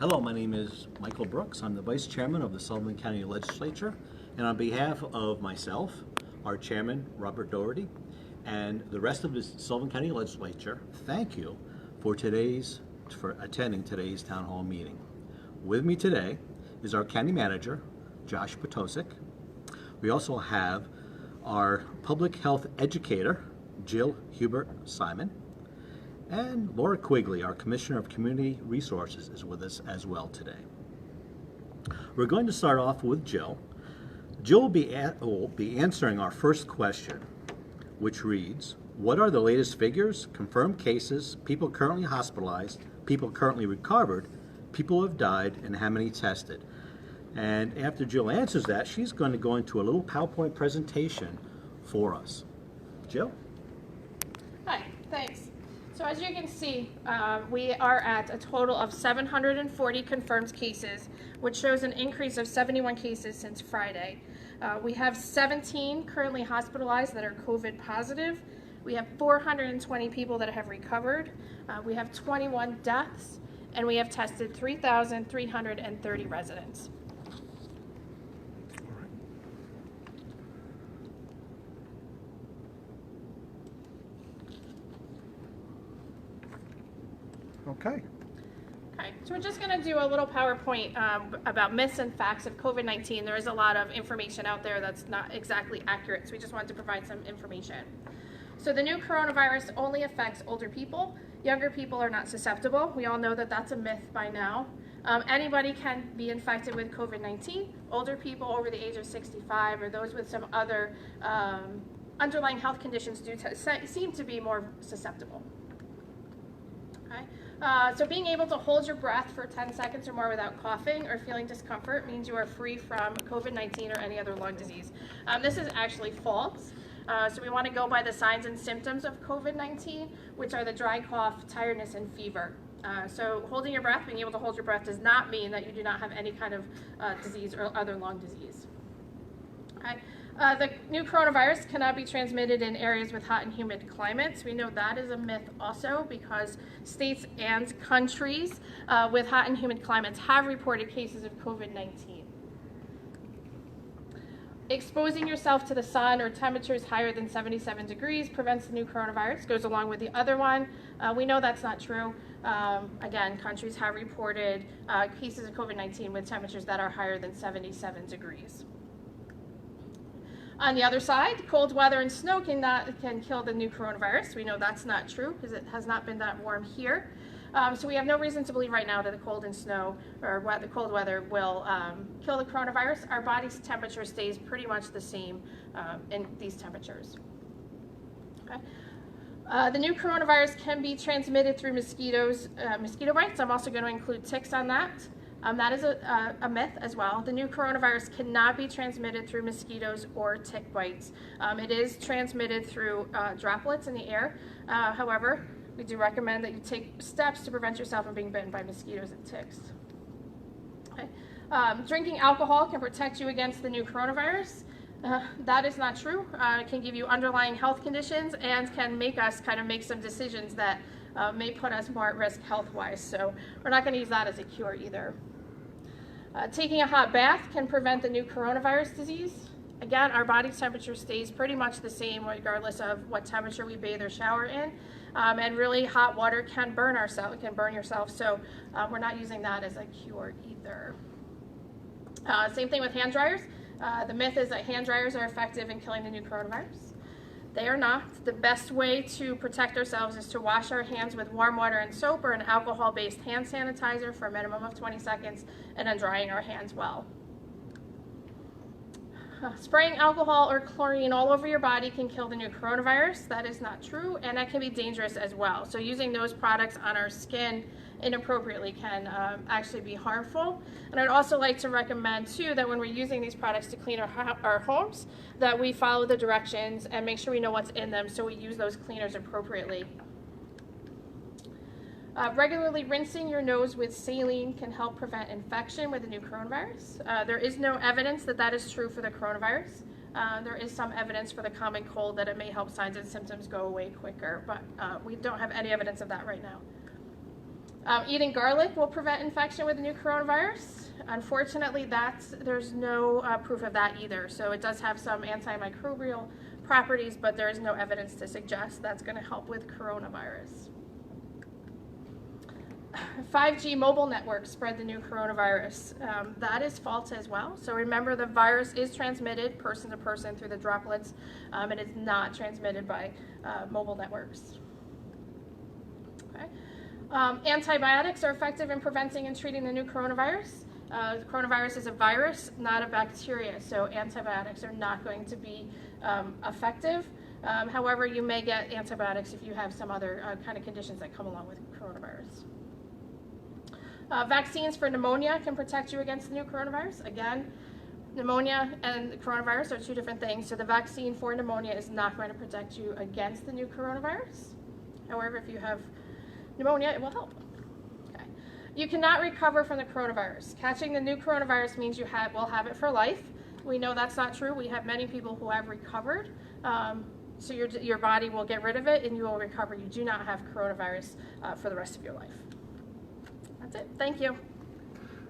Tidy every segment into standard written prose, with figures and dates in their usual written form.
Hello, my name is Michael Brooks. I'm the Vice Chairman of the Sullivan County Legislature, and on behalf of myself, our Chairman, Robert Doherty, and the rest of the Sullivan County Legislature, thank you for attending today's Town Hall meeting. With me today is our County Manager, Josh Potosik. We also have our Public Health Educator, Jill Hubert-Simon, and Laura Quigley, our Commissioner of Community Resources, is with us as well today. We're going to start off with Jill. Jill will be answering our first question, which reads, what are the latest figures, confirmed cases, people currently hospitalized, people currently recovered, people who have died, and how many tested? And after Jill answers that, she's going to go into a little PowerPoint presentation for us. Jill? Hi, thanks. So as you can see, we are at a total of 740 confirmed cases, which shows an increase of 71 cases since Friday. We have 17 currently hospitalized that are COVID positive. We have 420 people that have recovered. We have 21 deaths, and we have tested 3,330 residents. Okay. Okay, so we're just going to do a little PowerPoint about myths and facts of COVID-19. There is a lot of information out there that's not exactly accurate, so we just wanted to provide some information. So the new coronavirus only affects older people. Younger people are not susceptible. We all know that that's a myth by now. Anybody can be infected with COVID-19. Older people over the age of 65 or those with some other underlying health conditions seem to be more susceptible. Okay. So being able to hold your breath for 10 seconds or more without coughing or feeling discomfort means you are free from COVID-19 or any other lung disease. This is actually false. So we want to go by the signs and symptoms of COVID-19, which are the dry cough, tiredness, and fever. So holding your breath, being able to hold your breath, does not mean that you do not have any kind of disease or other lung disease. Okay. The new coronavirus cannot be transmitted in areas with hot and humid climates. We know that is a myth also because states and countries with hot and humid climates have reported cases of COVID-19. Exposing yourself to the sun or temperatures higher than 77 degrees prevents the new coronavirus, goes along with the other one. We know that's not true. Again, countries have reported cases of COVID-19 with temperatures that are higher than 77 degrees. On the other side, cold weather and snow can kill the new coronavirus. We know that's not true because it has not been that warm here. So we have no reason to believe right now that the cold and snow or the cold weather will kill the coronavirus. Our body's temperature stays pretty much the same in these temperatures. Okay. The new coronavirus can be transmitted through mosquito bites. I'm also going to include ticks on that. That is a myth as well. The new coronavirus cannot be transmitted through mosquitoes or tick bites. It is transmitted through droplets in the air. However, we do recommend that you take steps to prevent yourself from being bitten by mosquitoes and ticks. Okay. Drinking alcohol can protect you against the new coronavirus. That is not true. It can give you underlying health conditions and can make us kind of make some decisions that may put us more at risk health-wise. So we're not going to use that as a cure either. Taking a hot bath can prevent the new coronavirus disease. Again, our body's temperature stays pretty much the same regardless of what temperature we bathe or shower in. And really hot water can burn yourself, so we're not using that as a cure either. Same thing with hand dryers. The myth is that hand dryers are effective in killing the new coronavirus. They are not. The best way to protect ourselves is to wash our hands with warm water and soap or an alcohol-based hand sanitizer for a minimum of 20 seconds and then drying our hands well. Spraying alcohol or chlorine all over your body can kill the new coronavirus. That is not true, and that can be dangerous as well. So using those products on our skin inappropriately can actually be harmful. And I'd also like to recommend too that when we're using these products to clean our homes, that we follow the directions and make sure we know what's in them so we use those cleaners appropriately. Regularly rinsing your nose with saline can help prevent infection with the new coronavirus. There is no evidence that that is true for the coronavirus. There is some evidence for the common cold that it may help signs and symptoms go away quicker, but we don't have any evidence of that right now. Eating garlic will prevent infection with the new coronavirus. Unfortunately, there's no proof of that either. So it does have some antimicrobial properties, but there is no evidence to suggest that's going to help with coronavirus. 5G mobile networks spread the new coronavirus. That is false as well. So remember, the virus is transmitted person to person through the droplets, and it's not transmitted by mobile networks. Okay. Antibiotics are effective in preventing and treating the new coronavirus. The coronavirus is a virus, not a bacteria, so antibiotics are not going to be effective. However, you may get antibiotics if you have some other kind of conditions that come along with coronavirus. Vaccines for pneumonia can protect you against the new coronavirus. Again, pneumonia and the coronavirus are two different things, so the vaccine for pneumonia is not going to protect you against the new coronavirus. However, if you have pneumonia, it will help. Okay. You cannot recover from the coronavirus. Catching the new coronavirus means you will have it for life. We know that's not true. We have many people who have recovered. So your body will get rid of it and you will recover. You do not have coronavirus for the rest of your life. That's it. Thank you.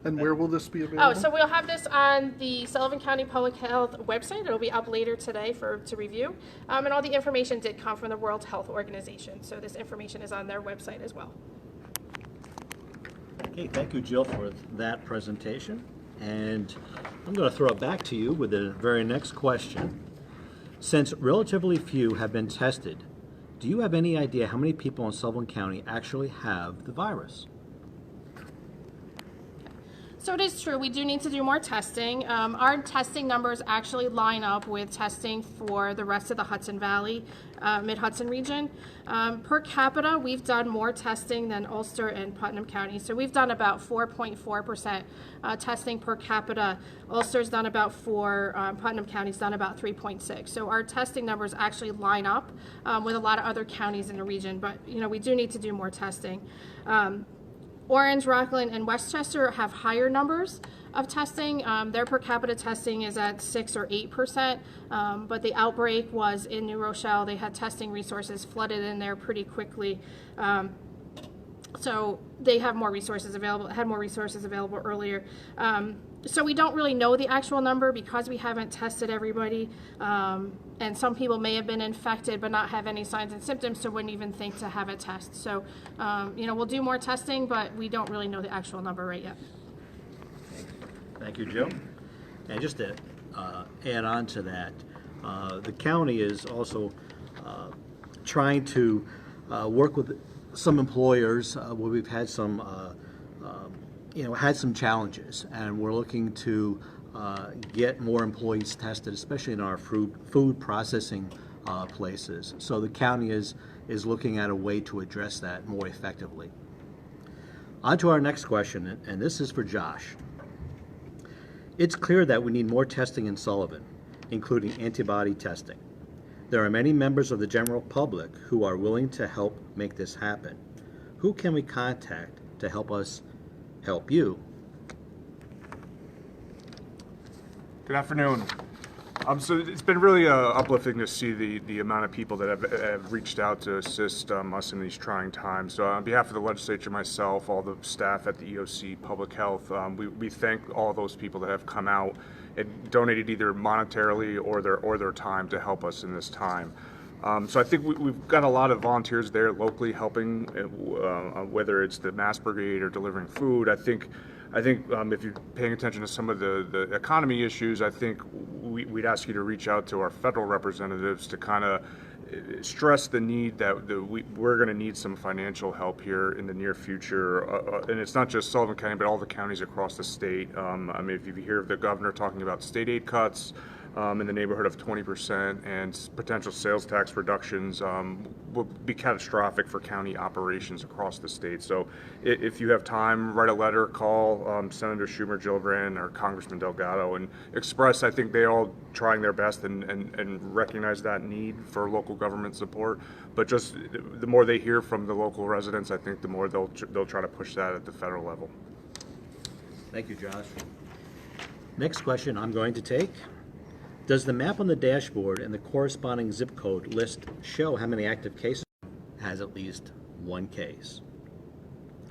And where will this be available? Oh, so we'll have this on the Sullivan County Public Health website. It'll be up later today to review. And all the information did come from the World Health Organization. So this information is on their website as well. Okay, thank you, Jill, for that presentation. And I'm going to throw it back to you with the very next question. Since relatively few have been tested, do you have any idea how many people in Sullivan County actually have the virus? So it is true, we do need to do more testing. Our testing numbers actually line up with testing for the rest of the Hudson Valley, Mid-Hudson region. Per capita, we've done more testing than Ulster and Putnam County. So we've done about 4.4% testing per capita. Ulster's done about 4, Putnam County's done about 3.6. So our testing numbers actually line up with a lot of other counties in the region, but we do need to do more testing. Orange, Rockland, and Westchester have higher numbers of testing. Their per capita testing is at 6 or 8%, but the outbreak was in New Rochelle. They had testing resources flooded in there pretty quickly. So they have more resources available, had more resources available earlier. So we don't really know the actual number because we haven't tested everybody. And some people may have been infected but not have any signs and symptoms, so wouldn't even think to have a test. So, we'll do more testing, but we don't really know the actual number right yet. Thank you, Jill. And just to add on to that, the county is also trying to work with some employers where we've had some, had some challenges, and we're looking to get more employees tested, especially in our food processing places. So the county is looking at a way to address that more effectively. On to our next question, and this is for Josh. It's clear that we need more testing in Sullivan, including antibody testing. There are many members of the general public who are willing to help make this happen. Who can we contact to help us help you? Good afternoon. So it's been really uplifting to see the amount of people that have reached out to assist us in these trying times. So on behalf of the legislature, myself, all the staff at the EOC Public Health, we thank all those people that have come out and donated either monetarily or their time to help us in this time. So I think we've got a lot of volunteers there locally helping, whether it's the Mass Brigade or delivering food. I think if you're paying attention to some of the economy issues, I think we'd ask you to reach out to our federal representatives to kind of stress the need that we're going to need some financial help here in the near future. And it's not just Sullivan County, but all the counties across the state. If you hear of the governor talking about state aid cuts, in the neighborhood of 20%, and potential sales tax reductions will be catastrophic for county operations across the state. So if you have time, write a letter, call Senator Schumer Gillibrand or Congressman Delgado and express, I think they all trying their best and recognize that need for local government support. But just the more they hear from the local residents, I think the more they'll try to push that at the federal level. Thank you, Josh. Next question I'm going to take. Does the map on the dashboard and the corresponding zip code list show how many active cases has at least one case?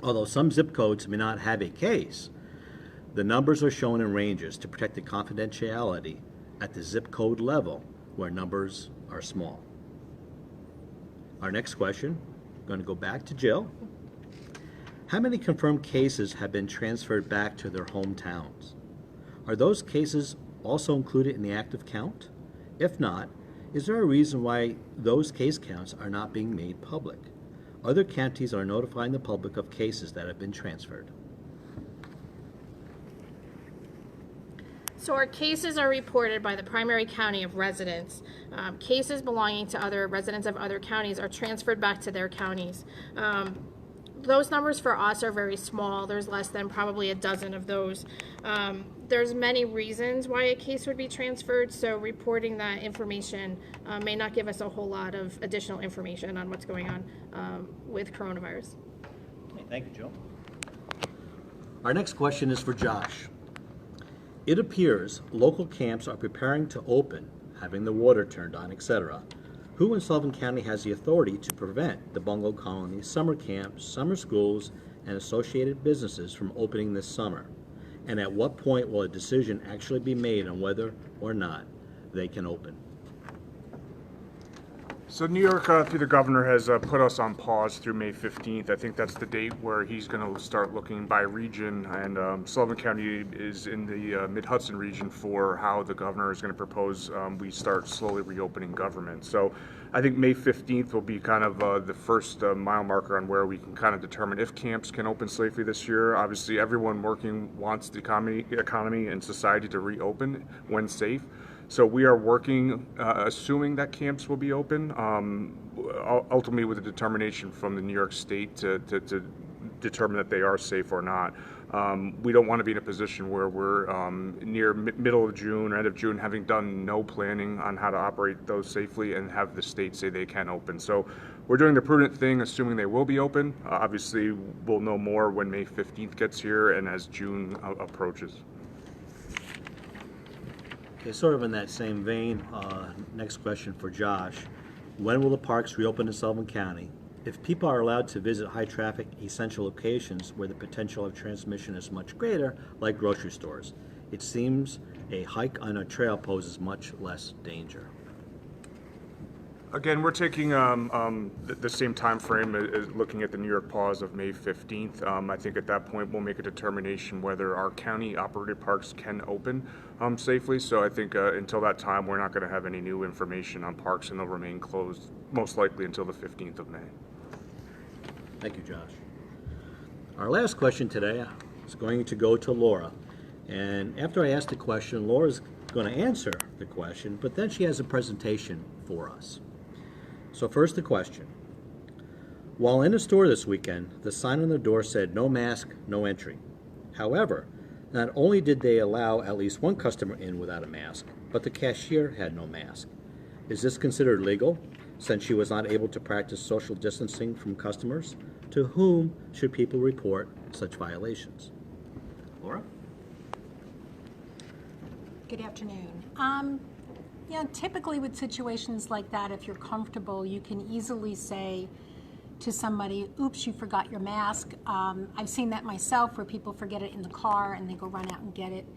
Although some zip codes may not have a case, the numbers are shown in ranges to protect the confidentiality at the zip code level where numbers are small. Our next question, I'm going to go back to Jill. How many confirmed cases have been transferred back to their hometowns? Are those cases also included in the active count? If not, is there a reason why those case counts are not being made public? Other counties are notifying the public of cases that have been transferred. So our cases are reported by the primary county of residence. Cases belonging to other residents of other counties are transferred back to their counties. Those numbers for us are very small. There's less than probably a dozen of those. There's many reasons why a case would be transferred, so reporting that information may not give us a whole lot of additional information on what's going on with coronavirus. Okay, thank you, Jill. Our next question is for Josh. It appears local camps are preparing to open, having the water turned on, etc. Who in Sullivan County has the authority to prevent the bungalow colonies, summer camps, summer schools, and associated businesses from opening this summer? And at what point will a decision actually be made on whether or not they can open? So New York, through the governor, has put us on pause through May 15th. I think that's the date where he's going to start looking by region, and Sullivan County is in the Mid-Hudson region for how the governor is going to propose we start slowly reopening government. So I think May 15th will be kind of the first mile marker on where we can kind of determine if camps can open safely this year. Obviously, everyone working wants the economy and society to reopen when safe. So we are working, assuming that camps will be open, ultimately with a determination from the New York State to determine that they are safe or not. We don't want to be in a position where we're near middle of June or end of June having done no planning on how to operate those safely and have the state say they can open. So we're doing the prudent thing, assuming they will be open. Obviously, we'll know more when May 15th gets here and as June approaches. Okay, sort of in that same vein, next question for Josh. When will the parks reopen in Sullivan County? If people are allowed to visit high-traffic essential locations where the potential of transmission is much greater, like grocery stores, it seems a hike on a trail poses much less danger. Again, we're taking the same time frame as looking at the New York pause of May 15th. I think at that point we'll make a determination whether our county-operated parks can open safely. So I think until that time, we're not going to have any new information on parks, and they'll remain closed most likely until the 15th of May. Thank you, Josh. Our last question today is going to go to Laura. And after I ask the question, Laura's going to answer the question, but then she has a presentation for us. So first the question. While in a store this weekend, the sign on the door said no mask, no entry. However, not only did they allow at least one customer in without a mask, but the cashier had no mask. Is this considered legal, since she was not able to practice social distancing from customers? To whom should people report such violations? Laura? Good afternoon. Typically with situations like that, if you're comfortable, you can easily say to somebody, oops, you forgot your mask. I've seen that myself where people forget it in the car and they go run out and get it.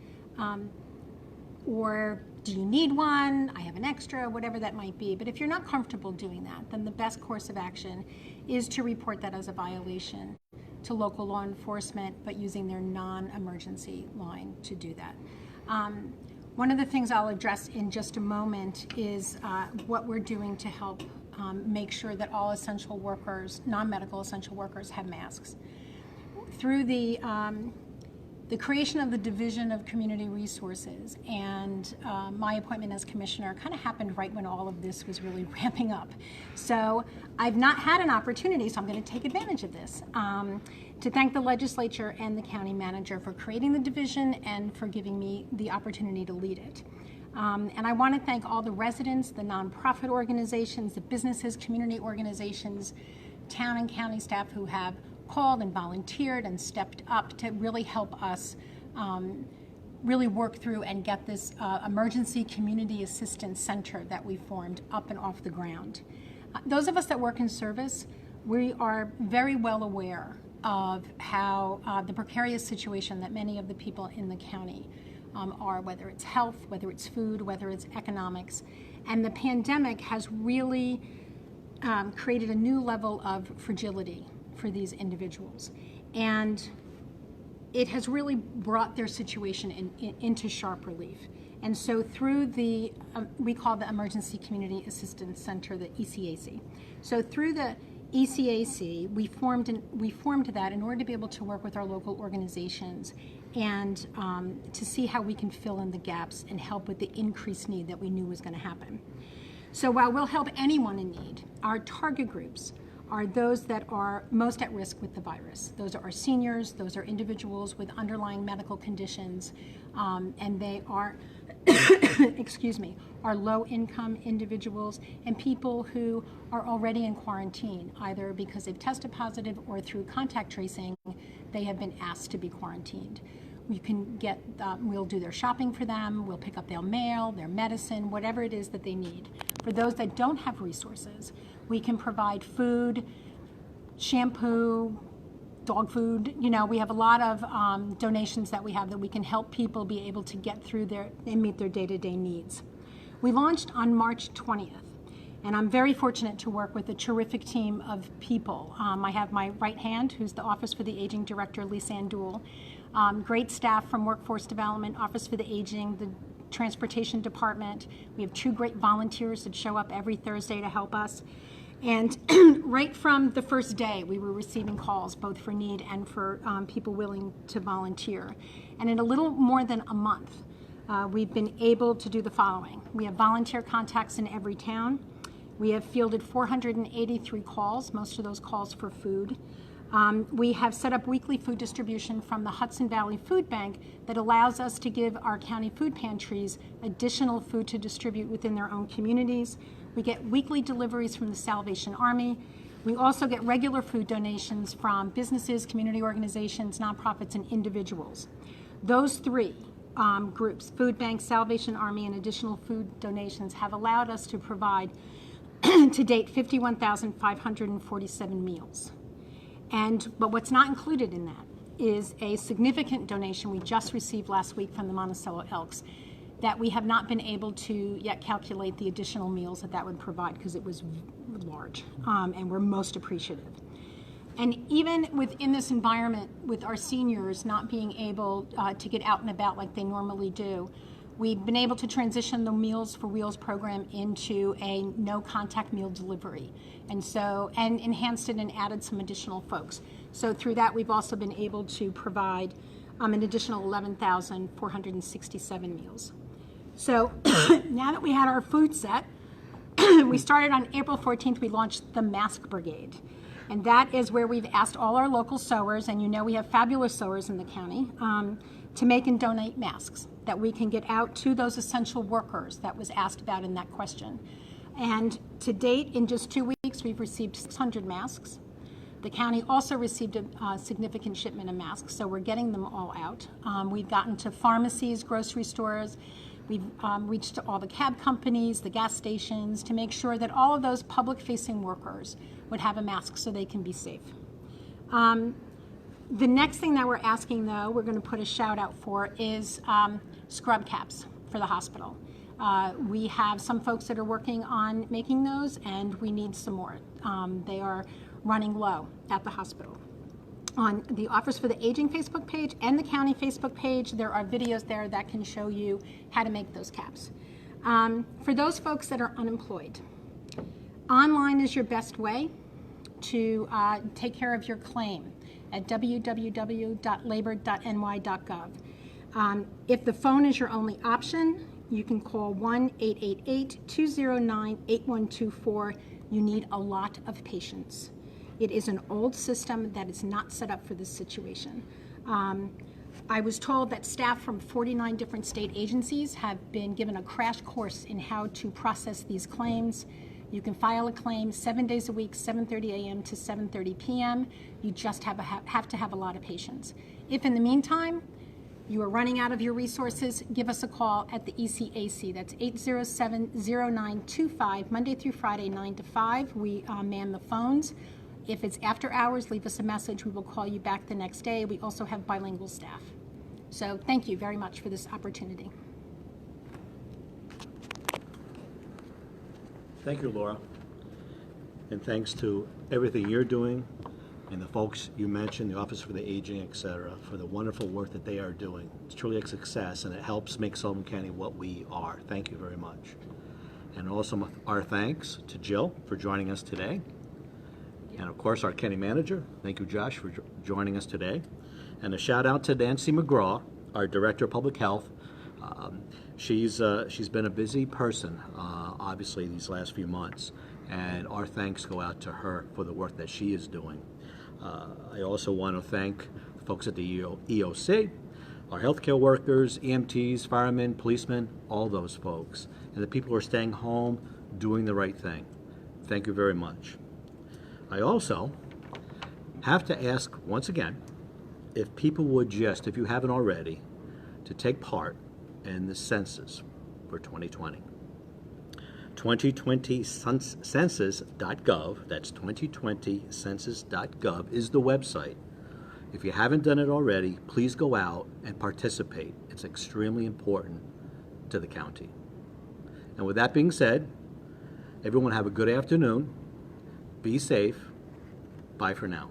Or do you need one? I have an extra, whatever that might be. But if you're not comfortable doing that, then the best course of action is to report that as a violation to local law enforcement, but using their non-emergency line to do that. One of the things I'll address in just a moment is what we're doing to help make sure that all essential workers, non-medical essential workers, have masks. Through the creation of the Division of Community Resources and my appointment as commissioner kind of happened right when all of this was really ramping up. So I've not had an opportunity, so I'm going to take advantage of this. To thank the legislature and the county manager for creating the division and for giving me the opportunity to lead it. And I want to thank all the residents, the nonprofit organizations, the businesses, community organizations, town and county staff who have called and volunteered and stepped up to really help us really work through and get this emergency community assistance center that we formed up and off the ground. Those of us that work in service, we are very well aware of how the precarious situation that many of the people in the county are, whether it's health, whether it's food, whether it's economics. And the pandemic has really created a new level of fragility for these individuals. And it has really brought their situation into sharp relief. And so through the, we call the Emergency Community Assistance Center, the ECAC. So through the ECAC, we formed that in order to be able to work with our local organizations and to see how we can fill in the gaps and help with the increased need that we knew was going to happen. So while we'll help anyone in need, our target groups are those that are most at risk with the virus. Those are our seniors, those are individuals with underlying medical conditions, and they are, excuse me, are low-income individuals and people who are already in quarantine, either because they've tested positive or through contact tracing, they have been asked to be quarantined. We can get, we'll do their shopping for them, we'll pick up their mail, their medicine, whatever it is that they need. For those that don't have resources, we can provide food, shampoo, dog food. You know, we have a lot of donations that we have that we can help people be able to get through and meet their day-to-day needs. We launched on March 20th, and I'm very fortunate to work with a terrific team of people. I have my right hand, who's the Office for the Aging Director, Lisa Andul. Great staff from Workforce Development, Office for the Aging, the Transportation Department. We have 2 great volunteers that show up every Thursday to help us. And right from the first day, we were receiving calls, both for need and for people willing to volunteer. And in a little more than a month, we've been able to do the following. We have volunteer contacts in every town. We have fielded 483 calls, most of those calls for food. We have set up weekly food distribution from the Hudson Valley Food Bank that allows us to give our county food pantries additional food to distribute within their own communities. We get weekly deliveries from the Salvation Army. We also get regular food donations from businesses, community organizations, nonprofits, and individuals. Those 3 groups, Food Bank, Salvation Army, and additional food donations, have allowed us to provide, to date, 51,547 meals. But what's not included in that is a significant donation we just received last week from the Monticello Elks that we have not been able to yet calculate the additional meals that would provide because it was large, and we're most appreciative. And even within this environment, with our seniors not being able to get out and about like they normally do, we've been able to transition the Meals for Wheels program into a no-contact meal delivery, and enhanced it and added some additional folks. So through that, we've also been able to provide an additional 11,467 meals. So now that we had our food set, we started on April 14th, we launched the Mask Brigade. And that is where we've asked all our local sewers, and you know we have fabulous sewers in the county, to make and donate masks that we can get out to those essential workers that was asked about in that question. And to date, in just 2 weeks, we've received 600 masks. The county also received a significant shipment of masks, so we're getting them all out. We've gotten to pharmacies, grocery stores. We've reached to all the cab companies, the gas stations, to make sure that all of those public-facing workers would have a mask so they can be safe. The next thing that we're asking, though, we're going to put a shout out for is scrub caps for the hospital. We have some folks that are working on making those, and we need some more. They are running low at the hospital. On the Office for the Aging Facebook page and the county Facebook page, there are videos there that can show you how to make those caps. For those folks that are unemployed, online is your best way to take care of your claim at www.labor.ny.gov. If the phone is your only option, you can call 1-888-209-8124. You need a lot of patience. It is an old system that is not set up for this situation. I was told that staff from 49 different state agencies have been given a crash course in how to process these claims. You can file a claim 7 days a week, 7:30 a.m. to 7:30 p.m. You just have to have a lot of patience. If in the meantime you are running out of your resources, give us a call at the ECAC. That's 807-0925, Monday through Friday, 9 to 5. We man the phones. If it's after hours, leave us a message. We will call you back the next day. We also have bilingual staff. So thank you very much for this opportunity. Thank you, Laura. And thanks to everything you're doing and the folks you mentioned, the Office for the Aging, et cetera, for the wonderful work that they are doing. It's truly a success, and it helps make Sullivan County what we are. Thank you very much. And also our thanks to Jill for joining us today. And of course, our county manager. Thank you, Josh, for joining us today. And a shout out to Nancy McGraw, our Director of Public Health. She's been a busy person, obviously, these last few months. And our thanks go out to her for the work that she is doing. I also want to thank folks at the EOC, our healthcare workers, EMTs, firemen, policemen, all those folks, and the people who are staying home doing the right thing. Thank you very much. I also have to ask once again if people would just, if you haven't already, to take part in the census for 2020. 2020census.gov, that's 2020census.gov is the website. If you haven't done it already, please go out and participate. It's extremely important to the county. And with that being said, everyone have a good afternoon. Be safe. Bye for now.